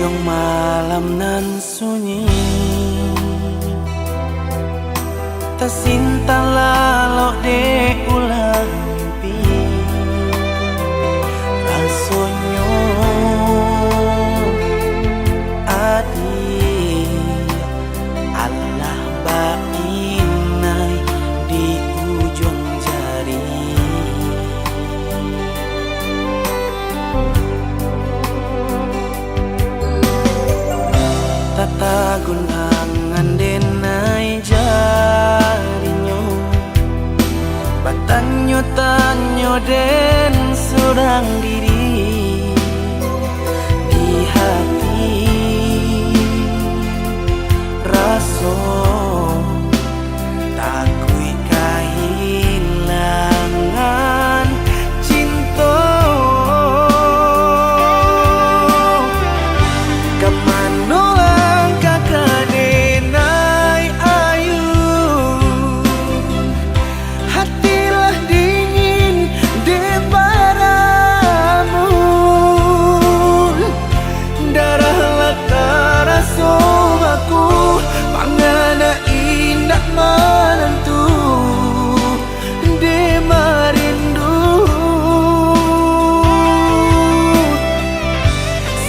ujung malam nan sunyi, tersinta lalu de ulang mimpi. Rasonyo adi Allah bainai di ujung jari. Tata gunangan denai jarinyo, batanyo tanyo den surang diri di hati. Raso takui kehilangan cinta. Kemana langkah kadenai ayu, hatilah dingin di padamu. Darahlah terasa aku, pangana indah menentu di merindu.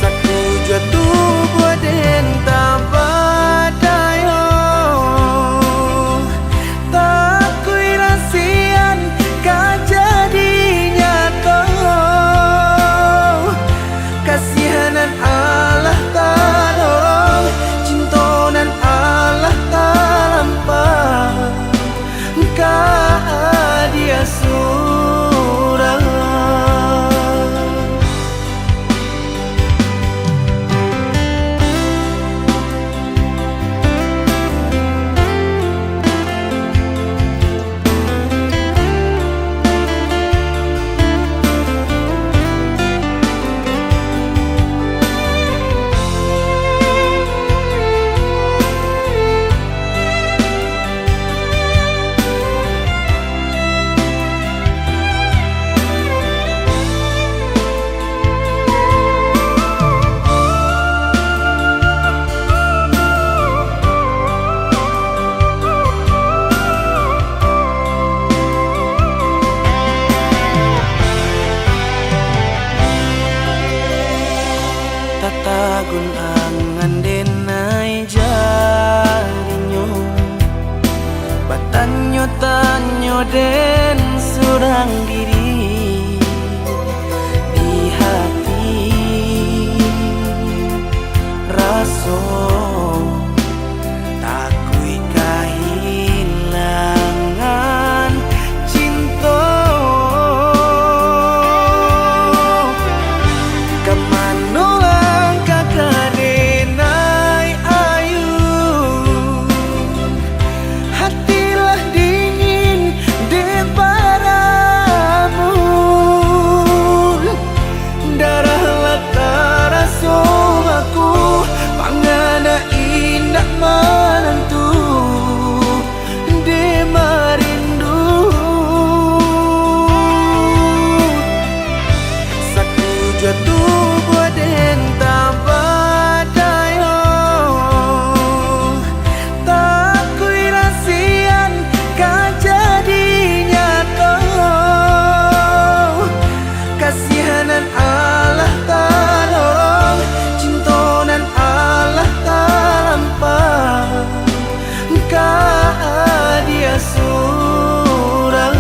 Satu jatuh buat entah badayo, tak kui rasian kajadinya kau. Kasihanan Allah tolong, cintonan Allah talampa, kah dia surang. Tata gunangan denai jarinyo, batanyo tanyo den surang diri di hati. Raso takui kehilangan cinta. Kemana langkah kadenai ayu, hatilah dingin di padamu. Darahlah terasa aku, pangana indah menentu di merindu. Satu jatuh buat entah badayo, tak kui rasian kajadinya kau. Kasihanan Allah tolong, cintonan Allah talampa, kah dia surang.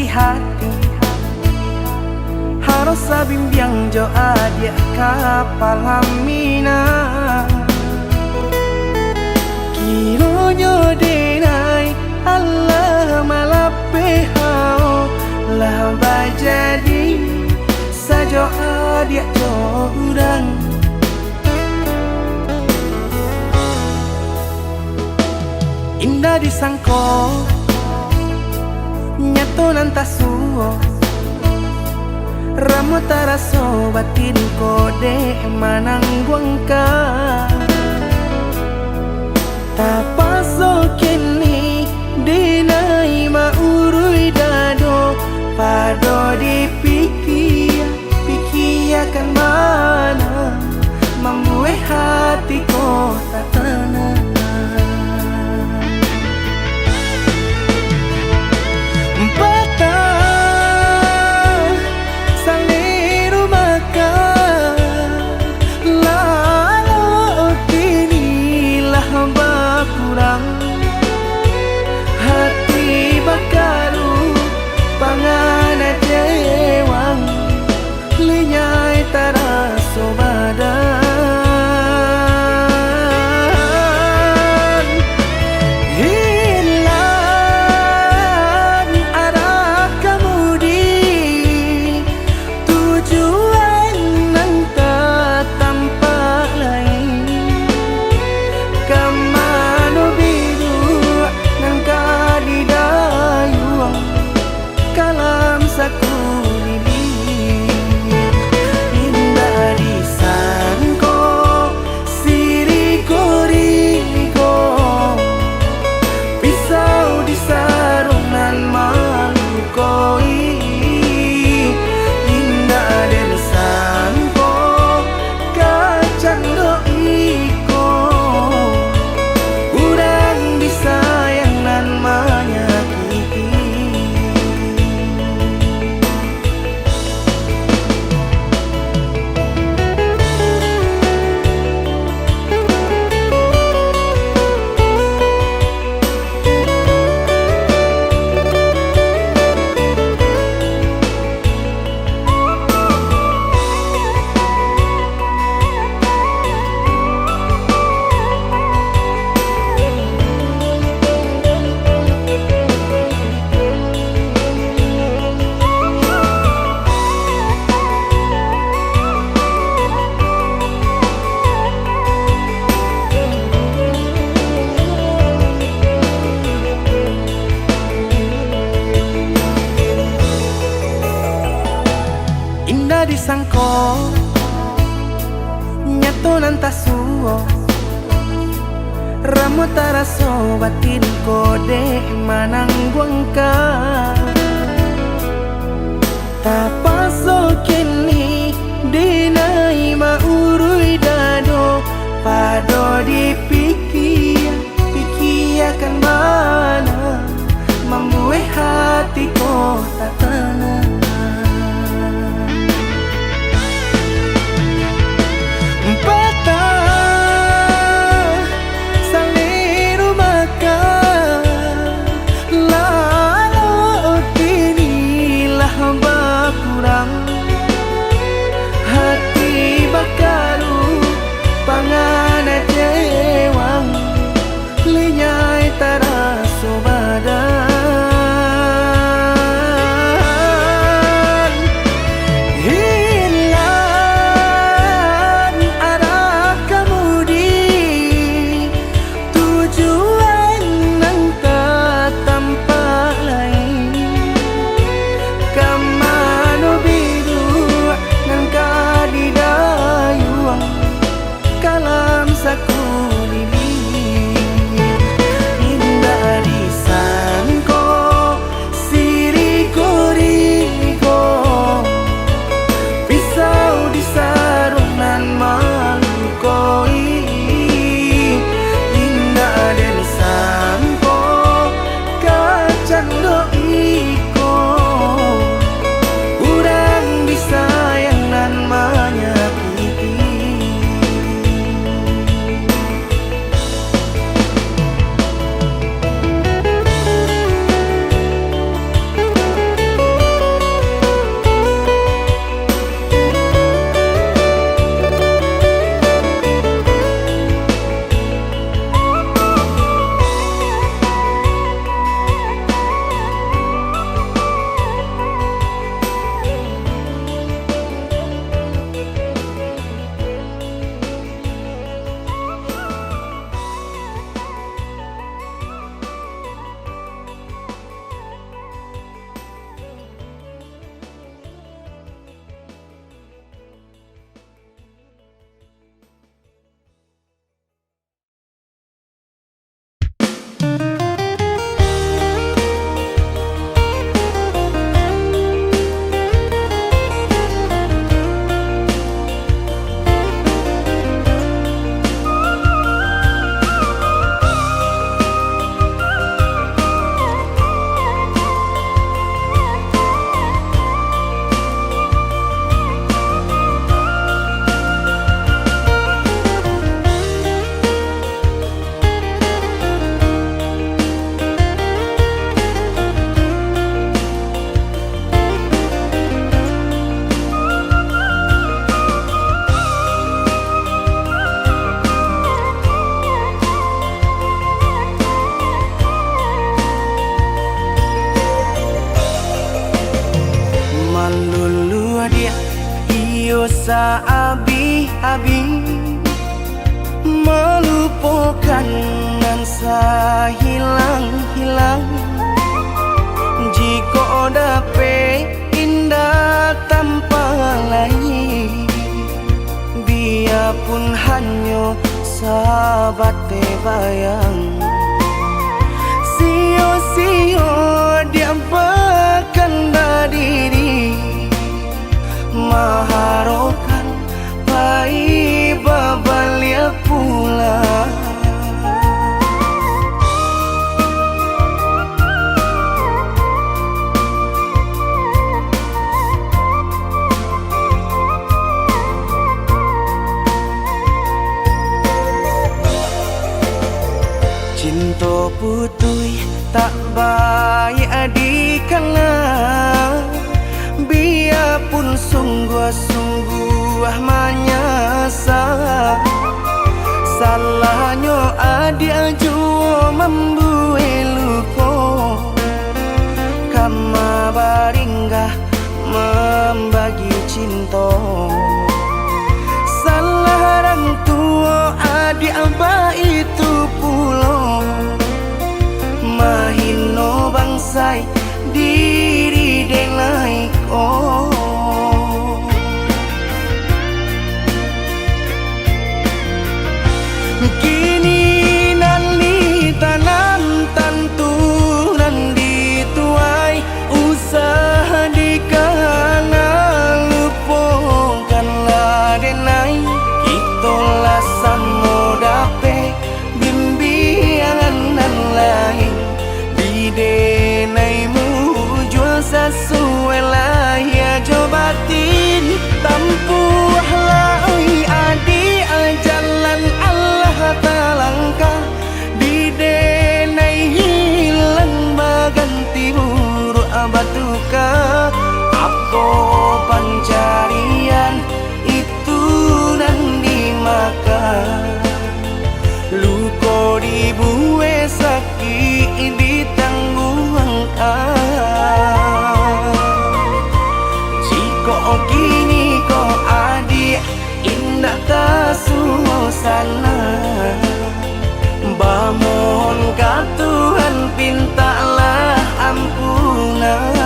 di hati. Harus sabimbiang jo adia kapal hamina. Kironyo denai Allah malape hao lah bajadi sajo adia jo urang. Indah disangko nyato nantasuo ramu taraso batin kode manang buangka. Tapaso kini dinai maurui dado pado dipikir pikirkan mana membuat hatiku tak tenang. Hati bakaru pangana jewang linyai taraso badan. Hilang arah kemudi tujuan nang tak tampak lain. Kamano biru nang kadidayuang kalam sakulilir. Indah disangko siriko-riko pisau di sarungan malukoi. Indah disangko kacang doiko urang disayang nan menyakiti. Indah disangko nyato nantasuo ramu taraso batin kode manang buangka. Tapaso kini dinai maurui dado pado dipikir pikirkan mana membuat hatiku tak tenang. Hati bakaru pangana jewang linyai taraso badan. dosa abi-abi, melupakan nan hilang-hilang. Jika dapat indah tanpa lain, biarpun hanya sahabat bayang. Sio-sio dia bahkan diri maharokan pai babalia pula. Cinta putui tak baik adikana, biarpun sungguh-sungguh menyasa. Salahnya adik jua membuat luka, kama baringgah membagi cinta. Salah orang tua adik abah itu pulau, mahino bangsai diri denai ko. Kini nali tanam tantu nan dituai, usaha dikana lupakanlah denai. Itulah samo dape bimbingan nan lain, bidenaimu jual sesuai lah ya jobatin. Tampuhlah oi adi jalan Allah talangkah, bidenai hilang baganti buruk abatuka. Aku pencarian itu dan dimakan, luko dibuat sakit ditangguhkan. Jika kini kau adik indah tak suasana, bamohon ka Tuhan pintalah ampunan.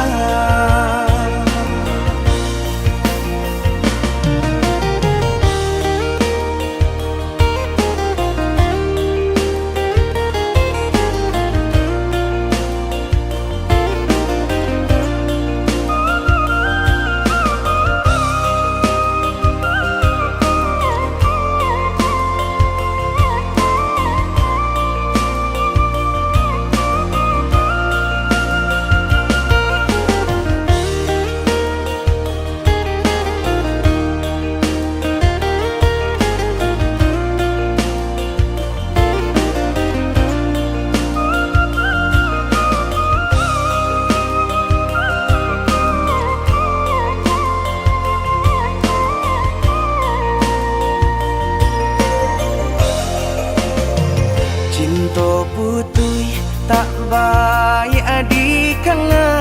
Cinta putui tak baik adikana,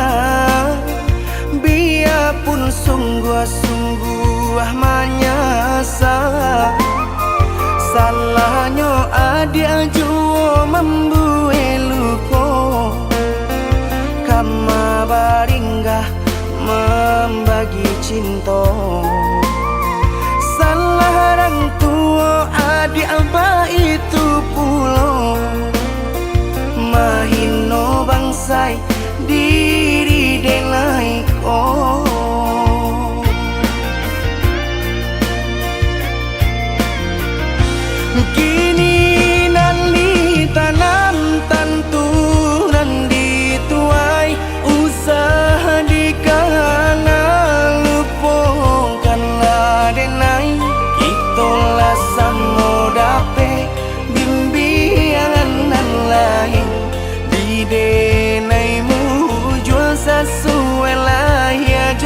biarpun sungguh-sungguh menyasa. Salahnya adik jua membuat luka, kama baringgah membagi cinta. Salah orang tua adik abah itu pulau, mahino bangsai diri denai ko. Kini nali tanam tantu nan dituai, usaha dikana lupakanlah denai. Itulah samo dape bimbingan nan lain, bidenaimu jual sesuai lah ya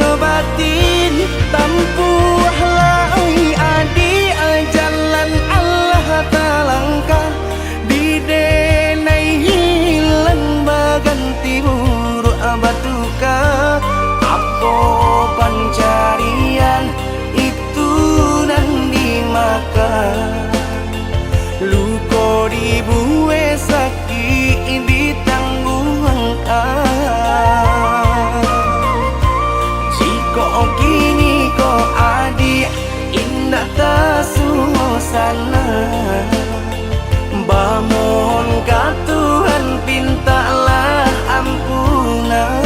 dana. Bamohon ka Tuhan pintalah ampunan.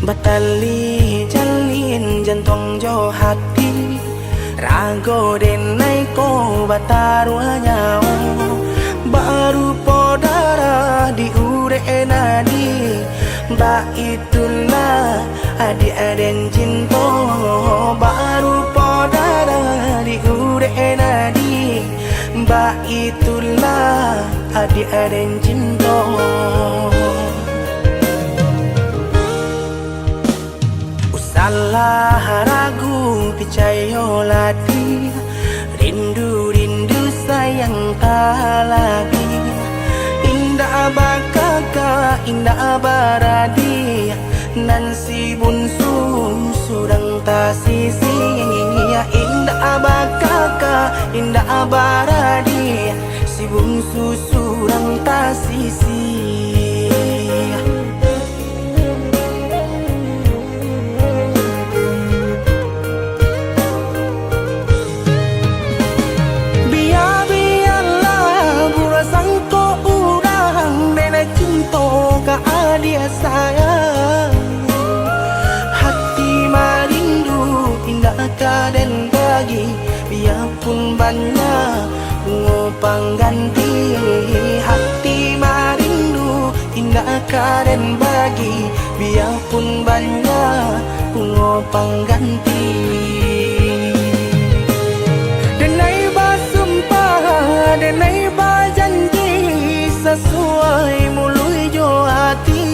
Batali jalin jantung jo hati, rago denai ko batarua nyawa, baru podara di ure nadi, ba itulah adi aden cinta, baru podara di ure nadi, ba itulah adi aden cinta. Salah ragu picayo lati, rindu sayang tak lagi. Indah bakaka indah baradi, nan si bunsu surang tak sisi. Indah bakaka indah baradi, si bunsu surang tak sisi. Dia sayang, hati marindu indah kaden bagi, biarpun banyak bunga pengganti. Hati marindu indah kaden bagi, biarpun banyak bunga pengganti. Denai basumpah, denai bajanji, sesuai mului jo hati.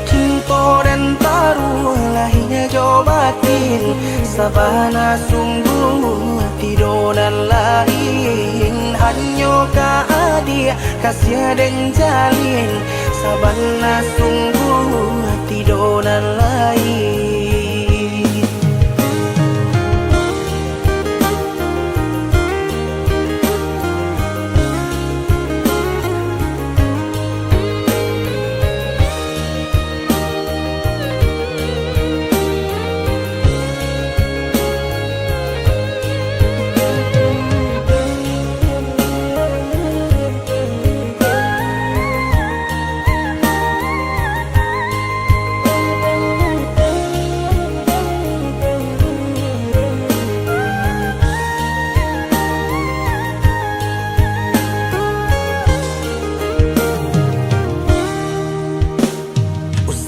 Cinta dan taruh lahirnya jo batin, sabana sungguh tidur dan lain. Hanya ka adia kasih dan jalin, sabana sungguh tidur dan lain.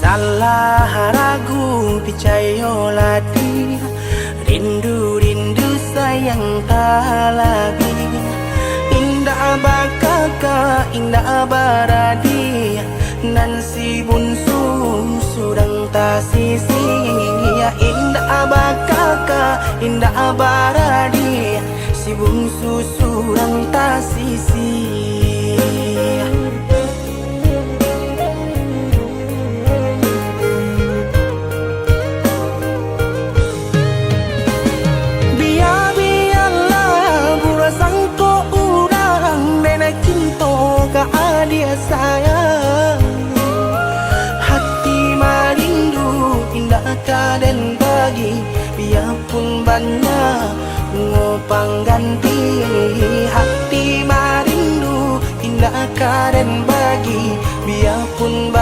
Salah ragu picayo lati, rindu sayang tak lagi. Indah bakaka indah baradi, nan si bunsu surang tak sisi. Indah bakaka indah baradi, si bungsu surang tak sisi.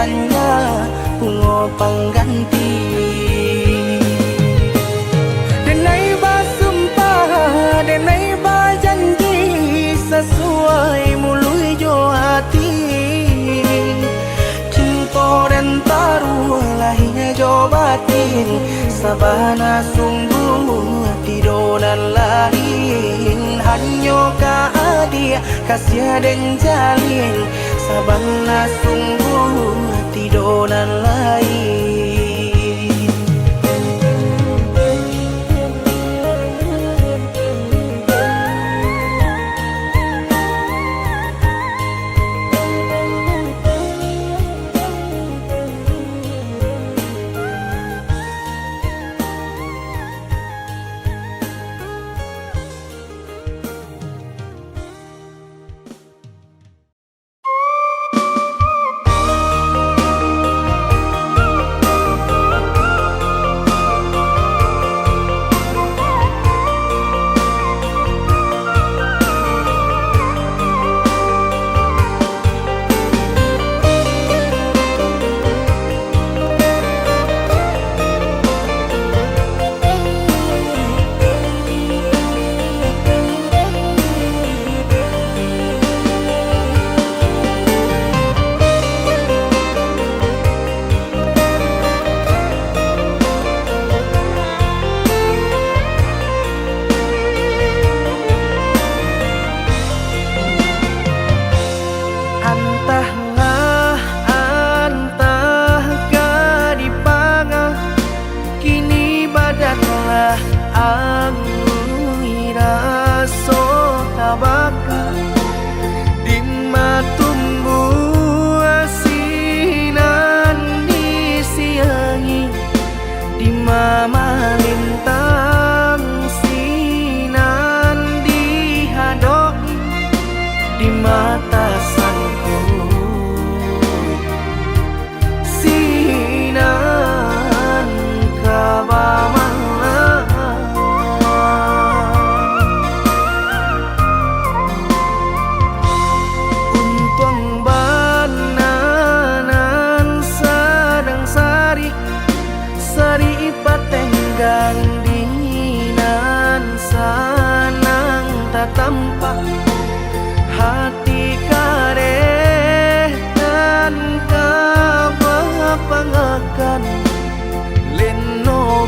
rasanya bunga pengganti. Denai bersumpah, denai berjanji, sesuai mului jo hati. Cinta dan taruh lahirnya jo batin, sabana sungguh tidur dan lain. Hanya dia kasih dan jalin, sabana sungguh tidur dan lain.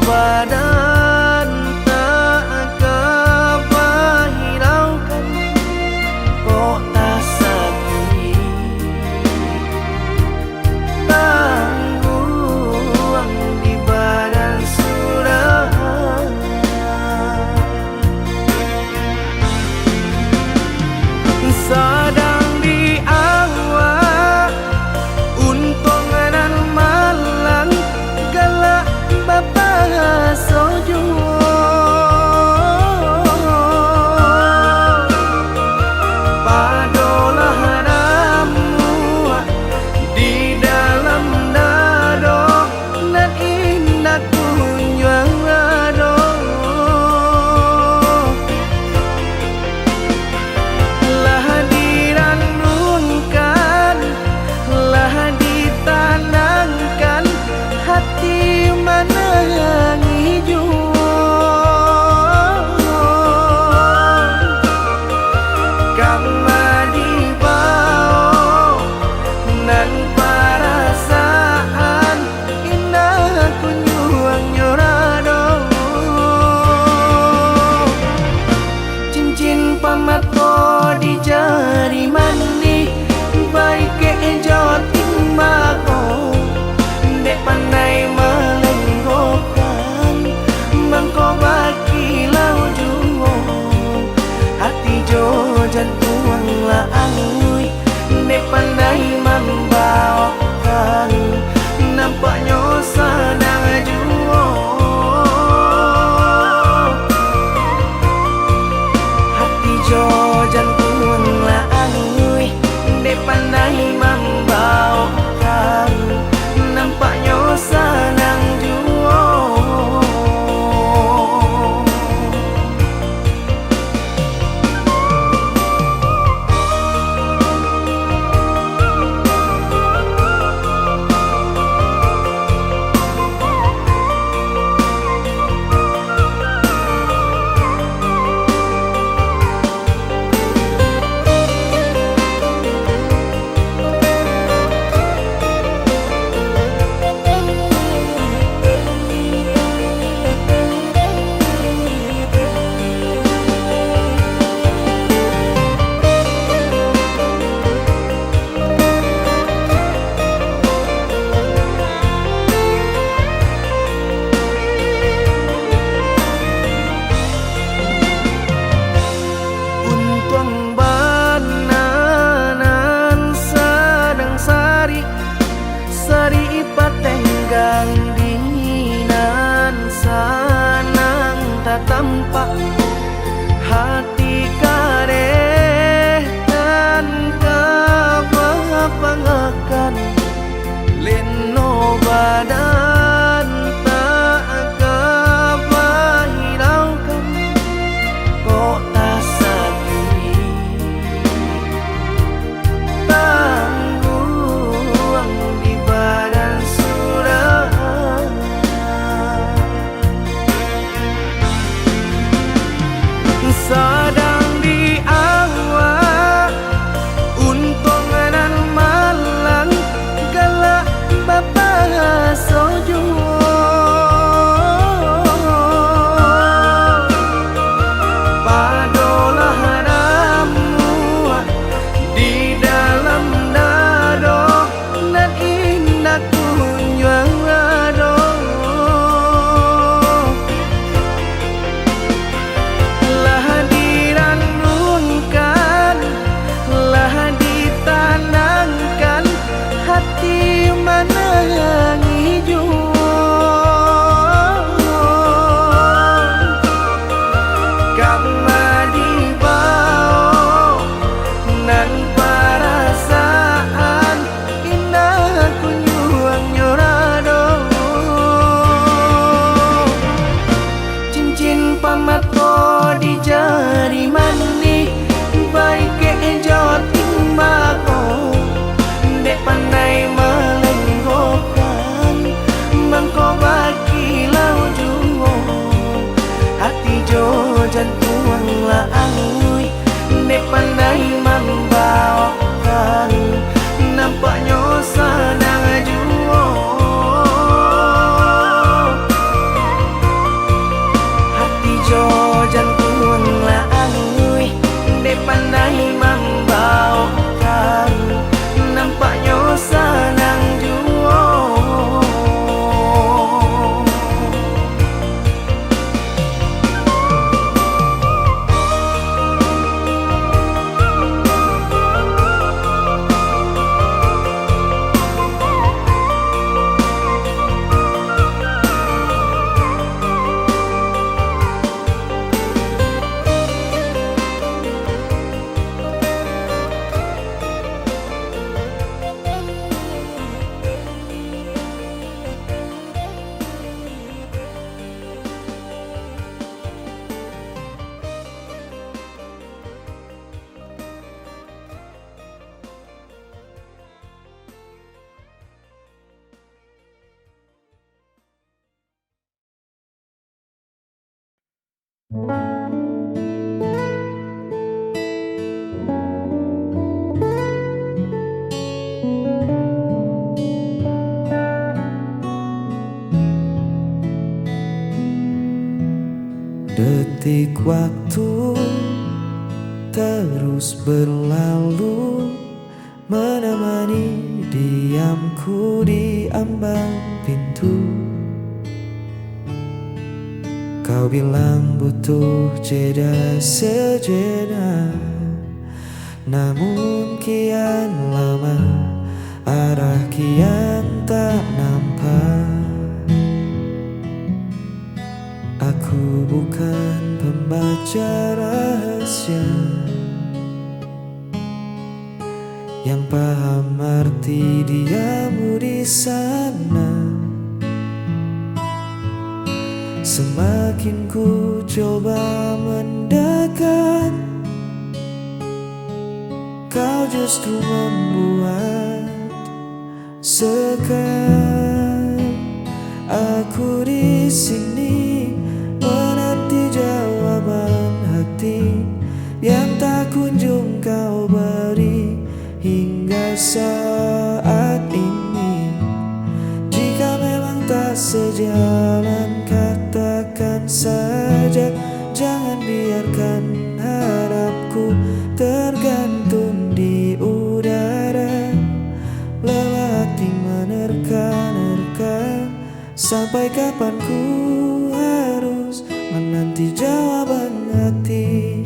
Badan tak kepahiraukan, kok tak sakit tangguang di badan sudah. Sadar Detik waktu terus berlalu, menemani diamku di ambang pintu. Kau bilang butuh jeda sejenak, namun kian lama arah kian tak nampak. Aku bukan pembaca rahasia yang paham arti diamu di sana. Semakin ku coba mendekat, kau justru membuat sekat. Aku di sini menanti jawaban hati yang tak kunjung kau beri hingga saat ini. Jika memang tak sejalan, katakan saja. Jangan biarkan harapku tergantung di udara. Lelah hati menerka-nerka, sampai kapan ku harus menanti jawaban hati.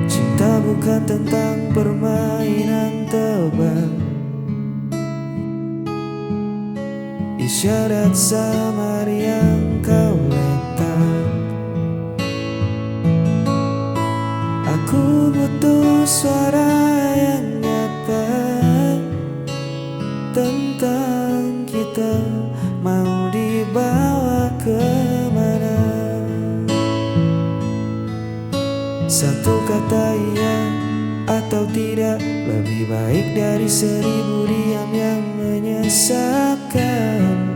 Cinta bukan tentang permainan tebak, isyarat samar yang kau letak. Aku butuh suara yang nyata tentang kita, mau dibawa kemana. Satu kata iya atau tidak lebih baik dari 1000 diam yang menyesatkan.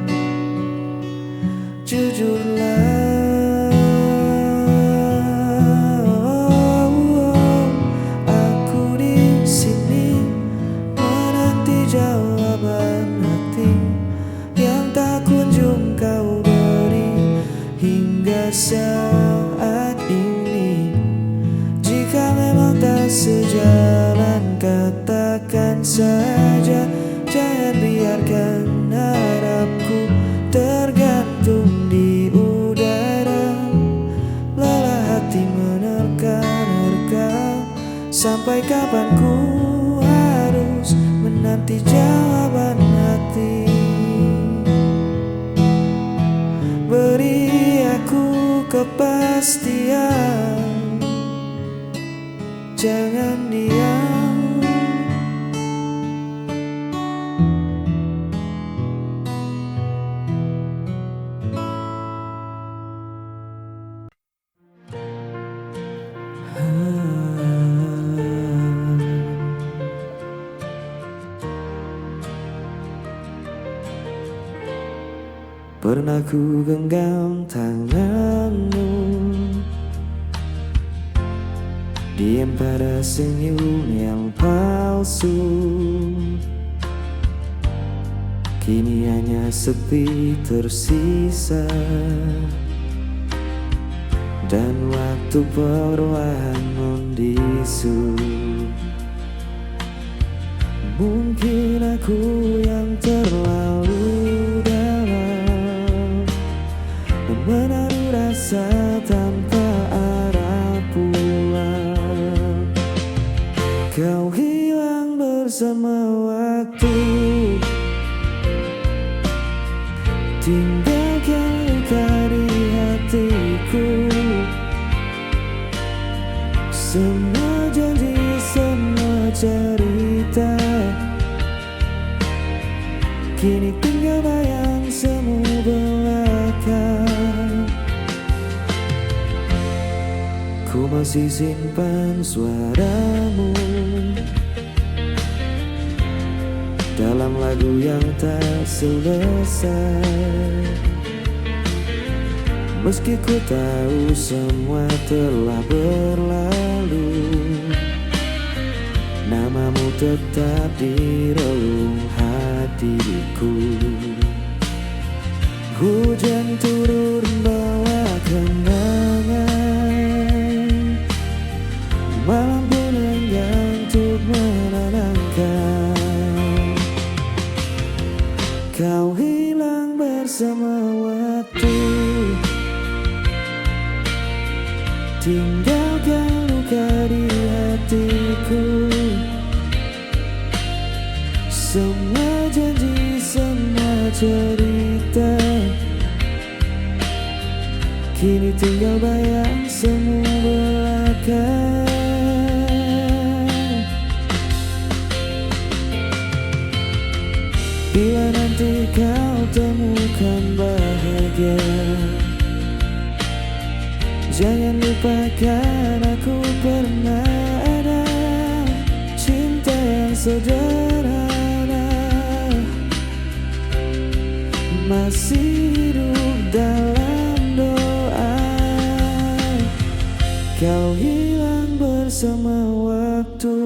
Jujurlah, aku di sini menanti jawaban hati yang tak kunjung kau beri hingga saat ini. Jika memang tak sejalan, katakan saja. Jangan biarkan harapku tergantung di udara. Lelah hati menerka-nerka, sampai kapan ku harus menanti jawaban hati. Beri aku kepastian, jangan diam. Pernah ku genggam tanganmu, diam pada senyum yang palsu. Kini hanya sepi tersisa, dan waktu perlahan membisu. Mungkin aku yang terlalu dalam menaruh rasa tanpa arah pulang. Kau hilang bersama waktu, tinggalkan luka di hatiku. Semua janji, semua cerita, kini tinggal bayang semu belaka. Ku masih simpan suaramu dalam lagu yang tak selesai. Meski ku tahu semua telah berlalu, namamu tetap di relung hatiku. Hujan turun bawa kenangan, malam pun enggan untuk menenangkan. Kau hilang bersama waktu, tinggalkan luka di hatiku. Semua janji, semua cerita, kini tinggal bayang semu belaka. Bila nanti kau temukan bahagia, jangan lupakan aku pernah ada cinta yang sederhana, masih hidup dalam doa. Kau hilang bersama waktu,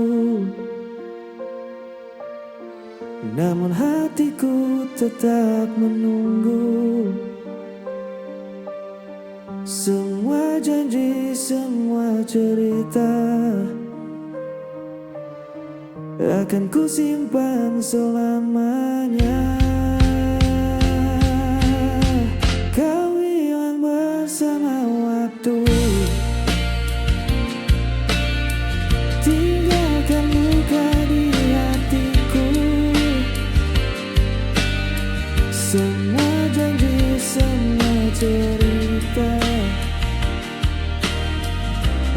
namun hatiku tetap menunggu. Semua janji, semua cerita akan ku simpan selamanya. Kau hilang bersama waktu, tinggalkan luka di hatiku. Semua janji, semua cerita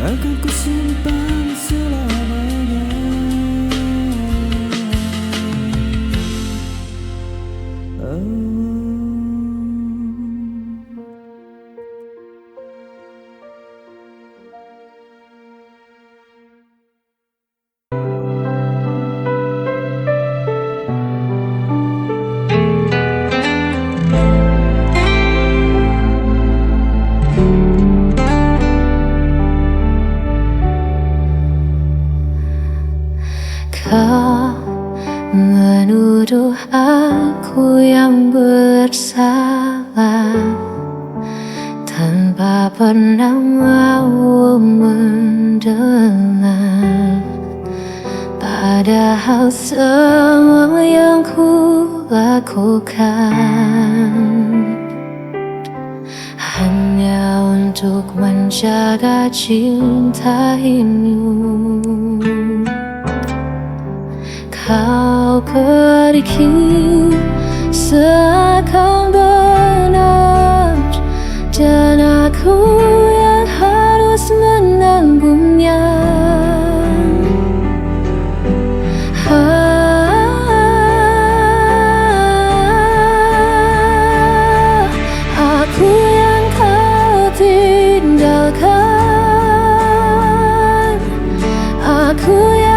akan ku simpan selamanya. Kau menuduh aku yang bersalah tanpa pernah mau mendengar. Padahal semua yang ku lakukan hanya untuk menjaga cinta ini. Kau pergi seakan benar, dan aku yang harus menanggungnya. Aku yang kau tinggalkan, aku yang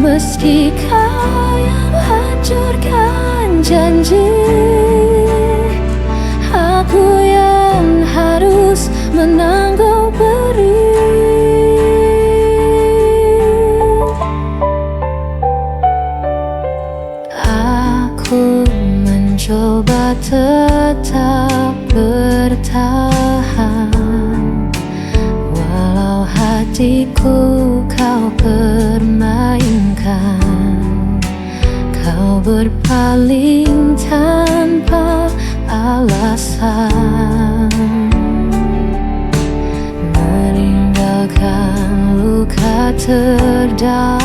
meski kau yang hancurkan janji. Aku yang harus menanggung perih. Aku mencoba tetap bertahan, walau hatiku kau permainkan. Kau berpaling tanpa alasan, meninggalkan luka terdalam.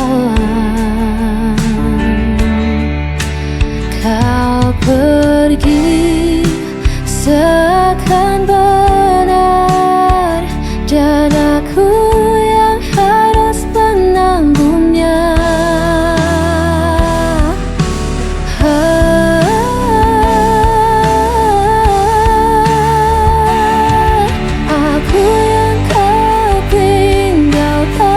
Kau pergi seakan benar, dan aku yang harus menanggungnya. Aku yang kau tinggalkan,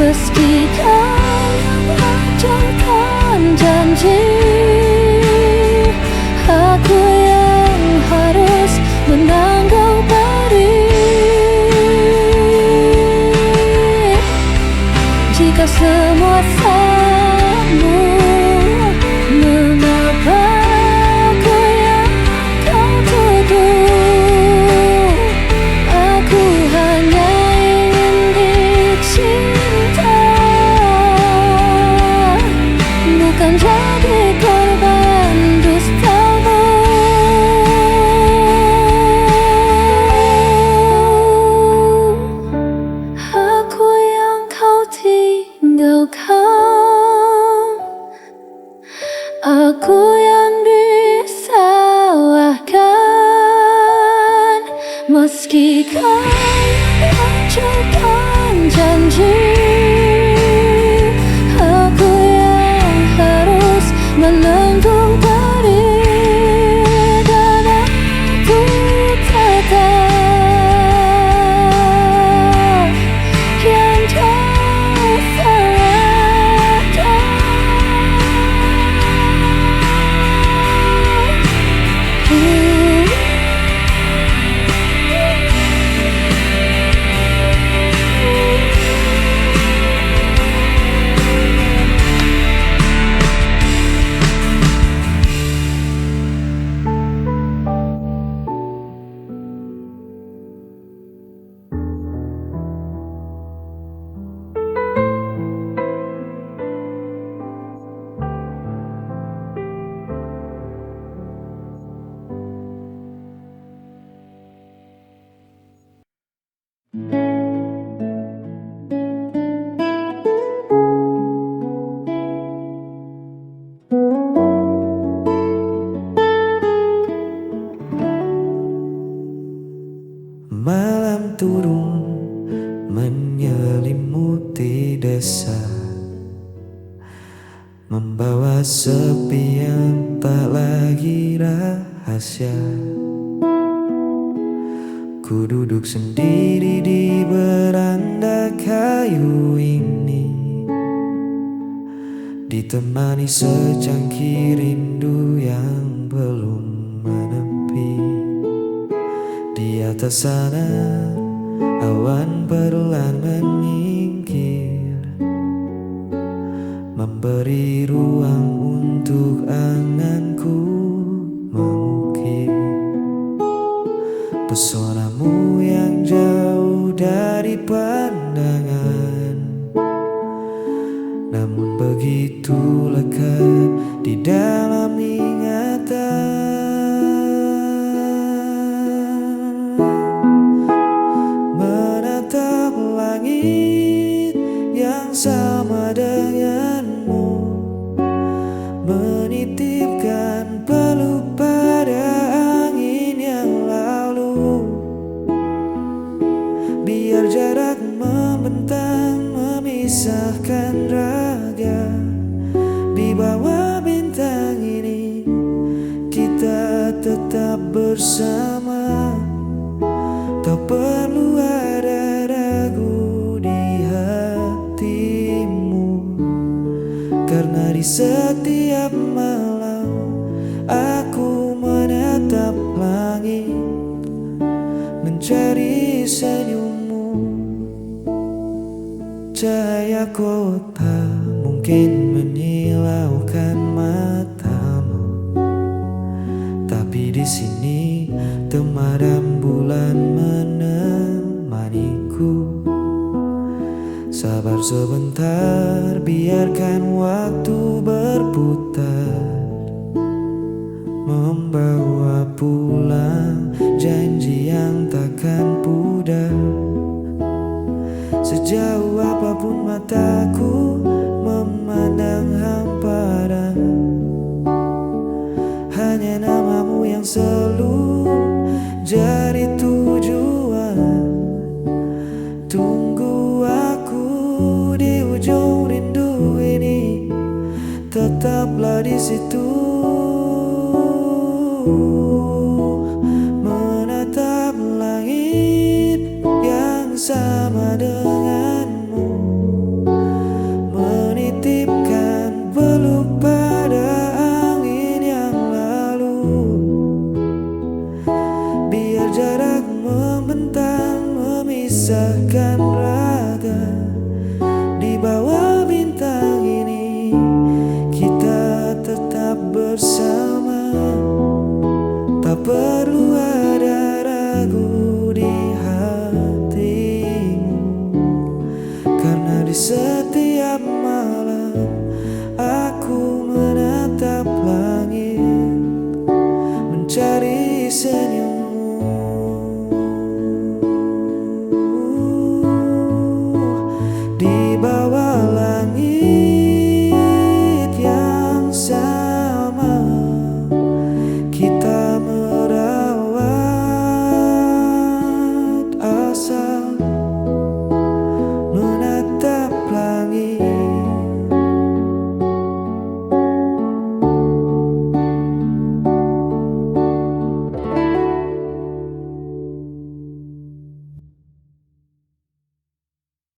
Meski kau yang hancurkan janji, aku yang harus menanggung perih. Jika semua salahmu, mengapa aku yang kau tuduh? Aku hanya ingin dicinta, bukan jadi korban dustamu. Aku yang kau tinggalkan, aku yang disalahkan. Meski kau yang hancurkan janji, aku yang harus menanggung perih. Dan aku tetap yang kau salahkan. Malam turun menyelimuti desa, membawa sepi yang tak lagi rahasia. Ku duduk sendiri di beranda kayu ini, ditemani secangkir rindu yang belum menepi. Di atas sana awan perlahan menyingkir, memberi ruang untuk anganku mengukir. Pesonamu yang jauh dari pandangan, namun begitu lekat di dalam ingatan. Menatap langit yang sama denganmu, menitipkan peluk pada angin yang lalu. Biar jarak membentang memisahkan raga, di bawah bintang ini kita tetap bersama. Tak perlu ada ragu di hatimu, karena di setiap malam aku menatap langit, mencari senyummu. Cahaya kota mungkin menyilaukan matamu, tapi di sini temaram bulan menemaniku. Sabar sebentar, biarkan waktu berputar, membawa pulang janji yang takkan pudar. Sejauh apapun mataku memandang hamparan, hanya namamu yang selalu jadi tujuan. Tunggu aku di ujung rindu ini, tetaplah di situ, menatap langit yang sama denganmu, Di setiap malam aku menatap langit, mencari senyummu. Di bawah